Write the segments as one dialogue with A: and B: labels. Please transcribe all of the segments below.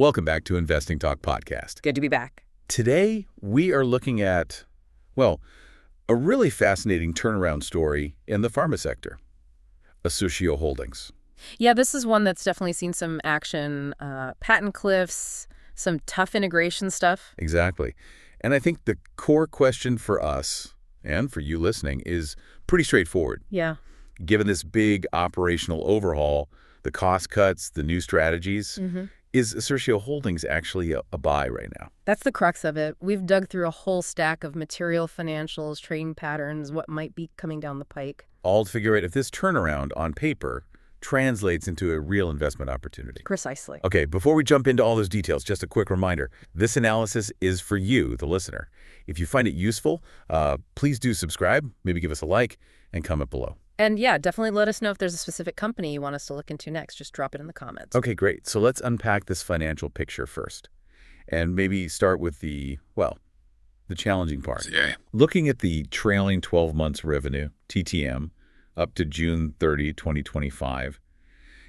A: Welcome back to Investing Talk Podcast.
B: Good to be back.
A: Today, we are looking at, well, a really fascinating turnaround story in the pharma sector, Assertio Holdings.
B: Yeah, this is one that's definitely seen some action, patent cliffs, some tough integration stuff.
A: Exactly. And I think the core question for us, and for you listening, is pretty straightforward.
B: Yeah.
A: Given this big operational overhaul, the cost cuts, the new strategies, is Assertio Holdings actually a buy right now?
B: That's the crux of it. We've dug through a whole stack of material financials, trading patterns, what might be coming down the pike.
A: All to figure out if this turnaround on paper translates into a real investment opportunity.
B: Precisely.
A: Okay, before we jump into all those details, just a quick reminder. This analysis is for you, the listener. If you find it useful, please do subscribe, maybe give us a like, and comment below.
B: And yeah, definitely let us know if there's a specific company you want us to look into next. Just drop it in the comments.
A: Okay, great. So let's unpack this financial picture first. And maybe start with the challenging part.
C: Yeah.
A: Looking at the trailing 12 months revenue, TTM, up to June 30, 2025,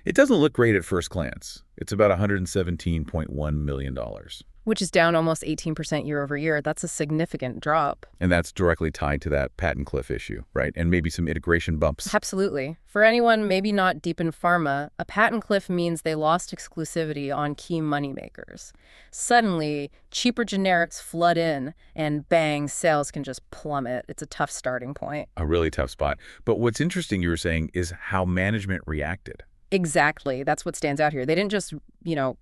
A: it doesn't look great at first glance. It's about $117.1 million.
B: Which is down almost 18% year over year. That's a significant drop.
A: And that's directly tied to that patent cliff issue, right? And maybe some integration bumps.
B: Absolutely. For anyone maybe not deep in pharma, a patent cliff means they lost exclusivity on key moneymakers. Suddenly, cheaper generics flood in, and bang, sales can just plummet. It's a tough starting point.
A: A really tough spot. But what's interesting, you were saying, is how management reacted.
B: Exactly. That's what stands out here. They didn't just,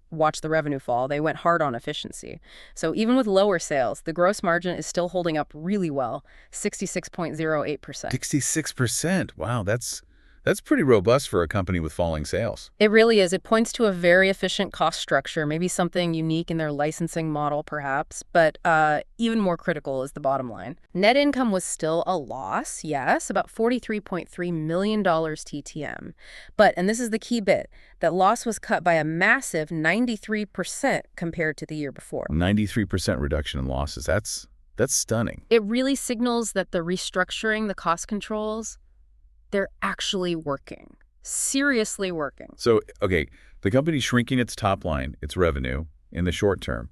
B: watch the revenue fall. They went hard on efficiency. So even with lower sales, the gross margin is still holding up really well, 66.08%.
A: 66%. Wow, that's pretty robust for a company with falling sales.
B: It really is. It points to a very efficient cost structure, maybe something unique in their licensing model, perhaps. But even more critical is the bottom line. Net income was still a loss, yes, about $43.3 million TTM. But, and this is the key bit, that loss was cut by a massive 93% compared to the year before.
A: 93% reduction in losses. That's stunning.
B: It really signals that the restructuring, the cost controls, they're actually working, seriously working.
A: So, okay, the company's shrinking its top line, its revenue, in the short term,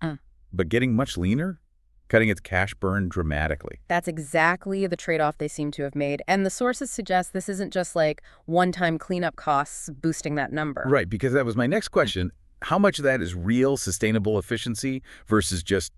A: but getting much leaner, cutting its cash burn dramatically.
B: That's exactly the trade-off they seem to have made. And the sources suggest this isn't just like one-time cleanup costs boosting that number.
A: Right, because that was my next question. How much of that is real sustainable efficiency versus just,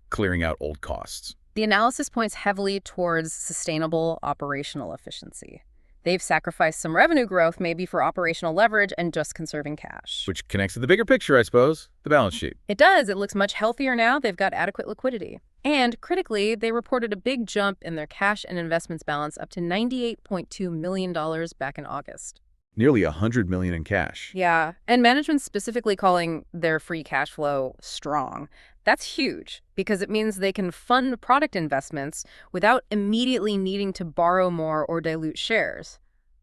A: clearing out old costs?
B: The analysis points heavily towards sustainable operational efficiency. They've sacrificed some revenue growth maybe for operational leverage and just conserving cash.
A: Which connects to the bigger picture, I suppose, the balance sheet.
B: It does. It looks much healthier now. They've got adequate liquidity. And critically, they reported a big jump in their cash and investments balance up to $98.2 million back in August.
A: Nearly $100 million in cash.
B: Yeah, and management's specifically calling their free cash flow strong. That's huge because it means they can fund product investments without immediately needing to borrow more or dilute shares.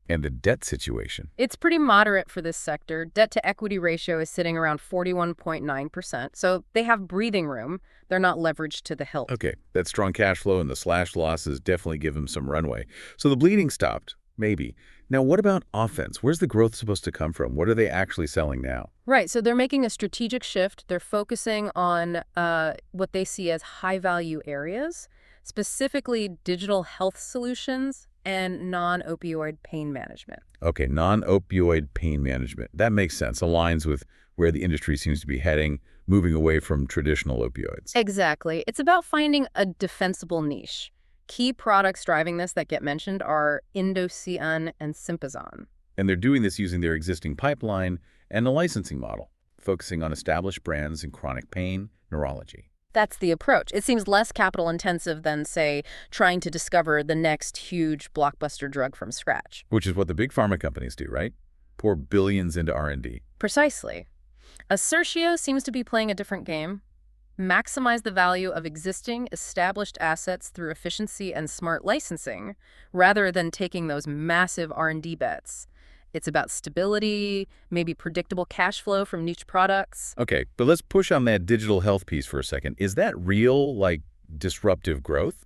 A: And the debt situation.
B: It's pretty moderate for this sector. Debt-to-equity ratio is sitting around 41.9%, so they have breathing room. They're not leveraged to the hilt.
A: Okay, that strong cash flow and the slashed losses definitely give them some runway. So the bleeding stopped, maybe. Now, what about offense? Where's the growth supposed to come from? What are they actually selling now?
B: Right, so they're making a strategic shift. They're focusing on what they see as high-value areas, specifically digital health solutions and non-opioid pain management.
A: Okay, non-opioid pain management. That makes sense. Aligns with where the industry seems to be heading, moving away from traditional opioids.
B: Exactly. It's about finding a defensible niche. Key products driving this that get mentioned are Indocyan and Sympazan.
A: And they're doing this using their existing pipeline and a licensing model, focusing on established brands in chronic pain, neurology.
B: That's the approach. It seems less capital intensive than, say, trying to discover the next huge blockbuster drug from scratch.
A: Which is what the big pharma companies do, right? Pour billions into R&D.
B: Precisely. Assertio seems to be playing a different game. Maximize the value of existing, established assets through efficiency and smart licensing, rather than taking those massive R&D bets. It's about stability, maybe predictable cash flow from niche products.
A: Okay, but let's push on that digital health piece for a second. Is that real, disruptive growth?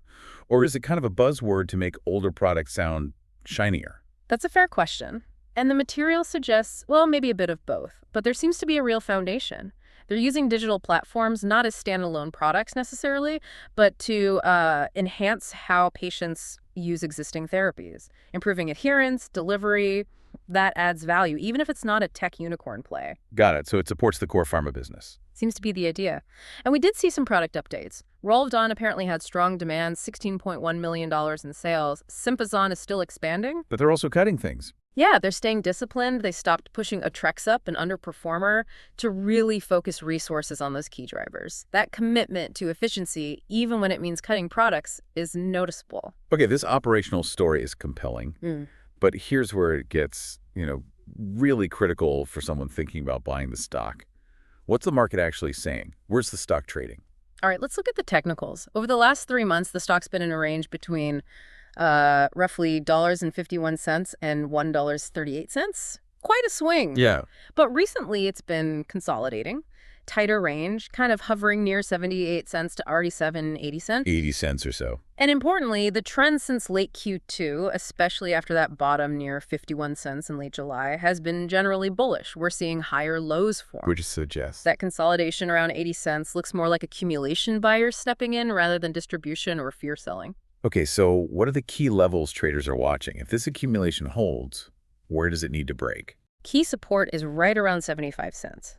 A: Or is it kind of a buzzword to make older products sound shinier?
B: That's a fair question. And the material suggests, well, maybe a bit of both. But there seems to be a real foundation. They're using digital platforms not as standalone products necessarily, but to enhance how patients use existing therapies, improving adherence, delivery. That adds value, even if it's not a tech unicorn play.
A: Got it. So it supports the core pharma business.
B: Seems to be the idea. And we did see some product updates. Rolvedon apparently had strong demand, $16.1 million in sales. Sympazan is still expanding.
A: But they're also cutting things.
B: Yeah, they're staying disciplined. They stopped pushing Otrexup, an underperformer, to really focus resources on those key drivers. That commitment to efficiency, even when it means cutting products, is noticeable.
A: Okay, this operational story is compelling. But here's where it gets, really critical for someone thinking about buying the stock. What's the market actually saying? Where's the stock trading?
B: All right, let's look at the technicals. Over the last 3 months, the stock's been in a range between roughly $1.51 and $1.38. Quite a swing.
A: Yeah.
B: But recently, it's been consolidating. Tighter range, kind of hovering near 78 cents to already 80 cents.
A: 80 cents or so.
B: And importantly, the trend since late Q2, especially after that bottom near 51 cents in late July, has been generally bullish. We're seeing higher lows form.
A: Which suggests
B: That consolidation around 80 cents looks more like accumulation buyers stepping in rather than distribution or fear selling.
A: Okay, so what are the key levels traders are watching? If this accumulation holds, where does it need to break?
B: Key support is right around 75 cents.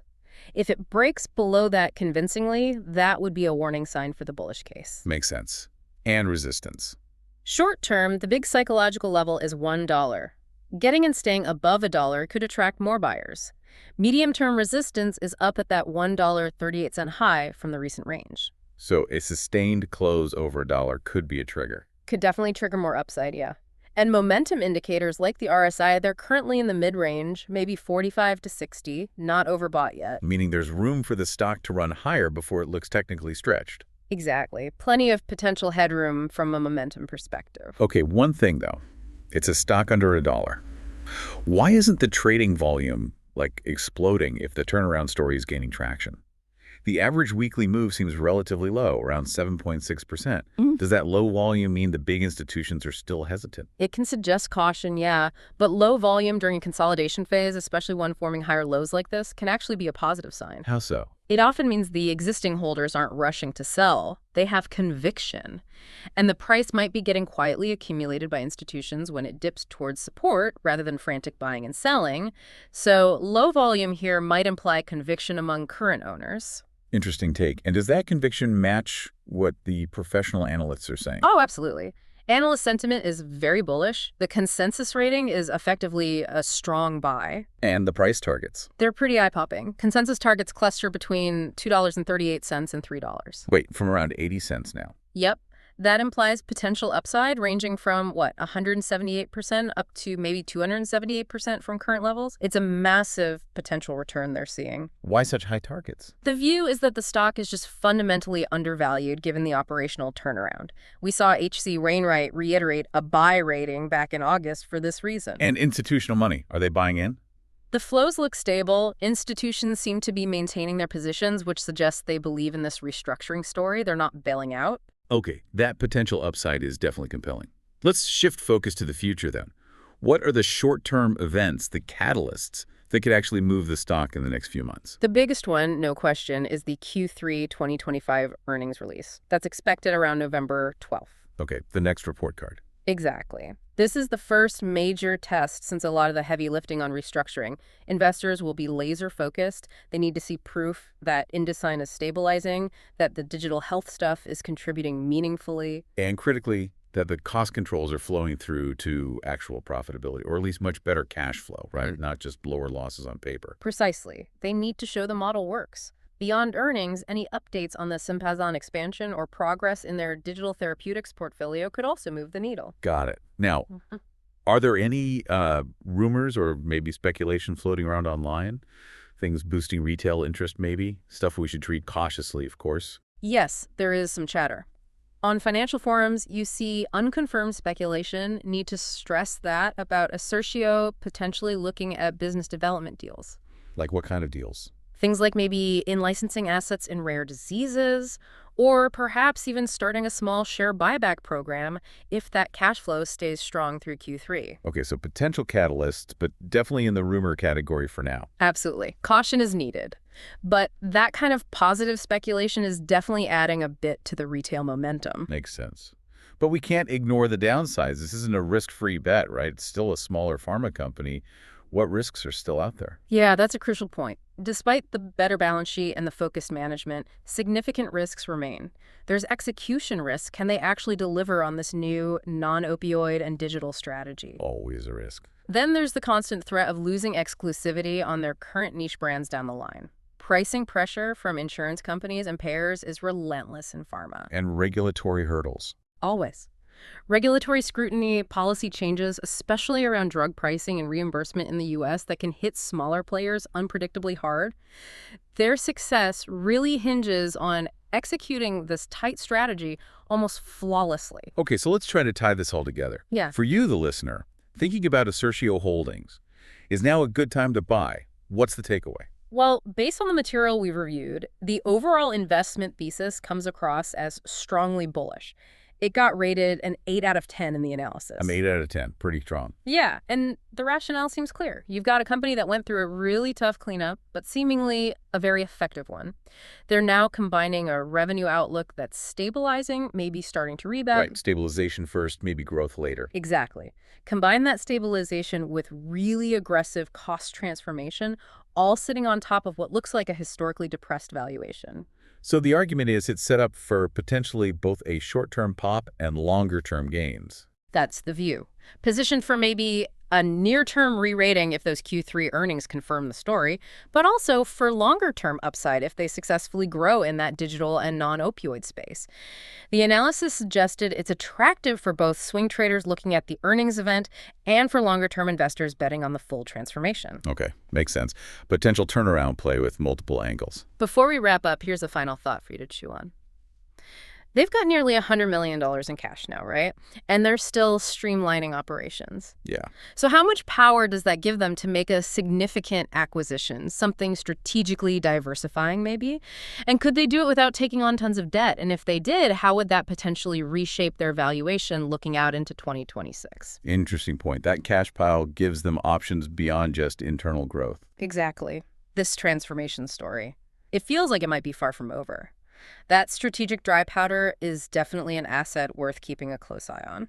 B: If it breaks below that convincingly, that would be a warning sign for the bullish case.
A: Makes sense. And resistance.
B: Short term, the big psychological level is $1. Getting and staying above $1 could attract more buyers. Medium term resistance is up at that $1.38 high from the recent range.
A: So a sustained close over $1 could be a trigger.
B: Could definitely trigger more upside, yeah. And momentum indicators like the RSI, they're currently in the mid-range, maybe 45 to 60, not overbought yet.
A: Meaning there's room for the stock to run higher before it looks technically stretched.
B: Exactly. Plenty of potential headroom from a momentum perspective.
A: Okay, one thing though. It's a stock under $1. Why isn't the trading volume, exploding if the turnaround story is gaining traction? The average weekly move seems relatively low, around 7.6%. Does that low volume mean the big institutions are still hesitant?
B: It can suggest caution, yeah, but low volume during a consolidation phase, especially one forming higher lows like this, can actually be a positive sign.
A: How so?
B: It often means the existing holders aren't rushing to sell. They have conviction. And the price might be getting quietly accumulated by institutions when it dips towards support rather than frantic buying and selling. So low volume here might imply conviction among current owners.
A: Interesting take. And does that conviction match what the professional analysts are saying?
B: Oh, absolutely. Analyst sentiment is very bullish. The consensus rating is effectively a strong buy.
A: And the price targets?
B: They're pretty eye-popping. Consensus targets cluster between $2.38 and $3.
A: Wait, from around 80 cents now?
B: Yep. That implies potential upside ranging from, 178% up to maybe 278% from current levels. It's a massive potential return they're seeing.
A: Why such high targets?
B: The view is that the stock is just fundamentally undervalued given the operational turnaround. We saw H.C. Wainwright reiterate a buy rating back in August for this reason.
A: And institutional money, are they buying in?
B: The flows look stable. Institutions seem to be maintaining their positions, which suggests they believe in this restructuring story. They're not bailing out.
A: Okay, that potential upside is definitely compelling. Let's shift focus to the future then. What are the short-term events, the catalysts, that could actually move the stock in the next few months?
B: The biggest one, no question, is the Q3 2025 earnings release. That's expected around November 12th.
A: Okay, the next report card.
B: Exactly. This is the first major test since a lot of the heavy lifting on restructuring. Investors will be laser focused. They need to see proof that InDesign is stabilizing, that the digital health stuff is contributing meaningfully.
A: And critically, that the cost controls are flowing through to actual profitability, or at least much better cash flow, right? Not just lower losses on paper.
B: Precisely. They need to show the model works. Beyond earnings, any updates on the Sympazan expansion or progress in their digital therapeutics portfolio could also move the needle.
A: Got it. Now, are there any rumors or maybe speculation floating around online? Things boosting retail interest maybe? Stuff we should treat cautiously, of course.
B: Yes, there is some chatter. On financial forums, you see unconfirmed speculation. Need to stress that about Assertio potentially looking at business development deals.
A: Like what kind of deals?
B: Things like maybe in-licensing assets in rare diseases, or perhaps even starting a small share buyback program if that cash flow stays strong through Q3.
A: Okay, so potential catalysts, but definitely in the rumor category for now.
B: Absolutely. Caution is needed. But that kind of positive speculation is definitely adding a bit to the retail momentum.
A: Makes sense. But we can't ignore the downsides. This isn't a risk-free bet, right? It's still a smaller pharma company. What risks are still out there?
B: Yeah, that's a crucial point. Despite the better balance sheet and the focused management, significant risks remain. There's execution risk. Can they actually deliver on this new non-opioid and digital strategy?
A: Always a risk.
B: Then there's the constant threat of losing exclusivity on their current niche brands down the line. Pricing pressure from insurance companies and payers is relentless in pharma.
A: And regulatory hurdles.
B: Always. Regulatory scrutiny, policy changes, especially around drug pricing and reimbursement in the U.S. that can hit smaller players unpredictably hard. Their success really hinges on executing this tight strategy almost flawlessly.
A: Okay, so let's try to tie this all together.
B: Yeah.
A: For you, the listener, thinking about Assertio Holdings, is now a good time to buy? What's the takeaway?
B: Well, based on the material we've reviewed, the overall investment thesis comes across as strongly bullish. It got rated an 8 out of 10 in the analysis.
A: I'm 8 out of 10. Pretty strong.
B: Yeah, and the rationale seems clear. You've got a company that went through a really tough cleanup, but seemingly a very effective one. They're now combining a revenue outlook that's stabilizing, maybe starting to rebound.
A: Right, stabilization first, maybe growth later.
B: Exactly. Combine that stabilization with really aggressive cost transformation, all sitting on top of what looks like a historically depressed valuation.
A: So the argument is it's set up for potentially both a short-term pop and longer-term gains.
B: That's the view. Positioned for maybe a near-term re-rating if those Q3 earnings confirm the story, but also for longer-term upside if they successfully grow in that digital and non-opioid space. The analysis suggested it's attractive for both swing traders looking at the earnings event and for longer-term investors betting on the full transformation.
A: Okay, makes sense. Potential turnaround play with multiple angles.
B: Before we wrap up, here's a final thought for you to chew on. They've got nearly $100 million in cash now, right? And they're still streamlining operations.
A: Yeah.
B: So how much power does that give them to make a significant acquisition, something strategically diversifying maybe? And could they do it without taking on tons of debt? And if they did, how would that potentially reshape their valuation looking out into 2026?
A: Interesting point. That cash pile gives them options beyond just internal growth.
B: Exactly. This transformation story. It feels like it might be far from over. That strategic dry powder is definitely an asset worth keeping a close eye on.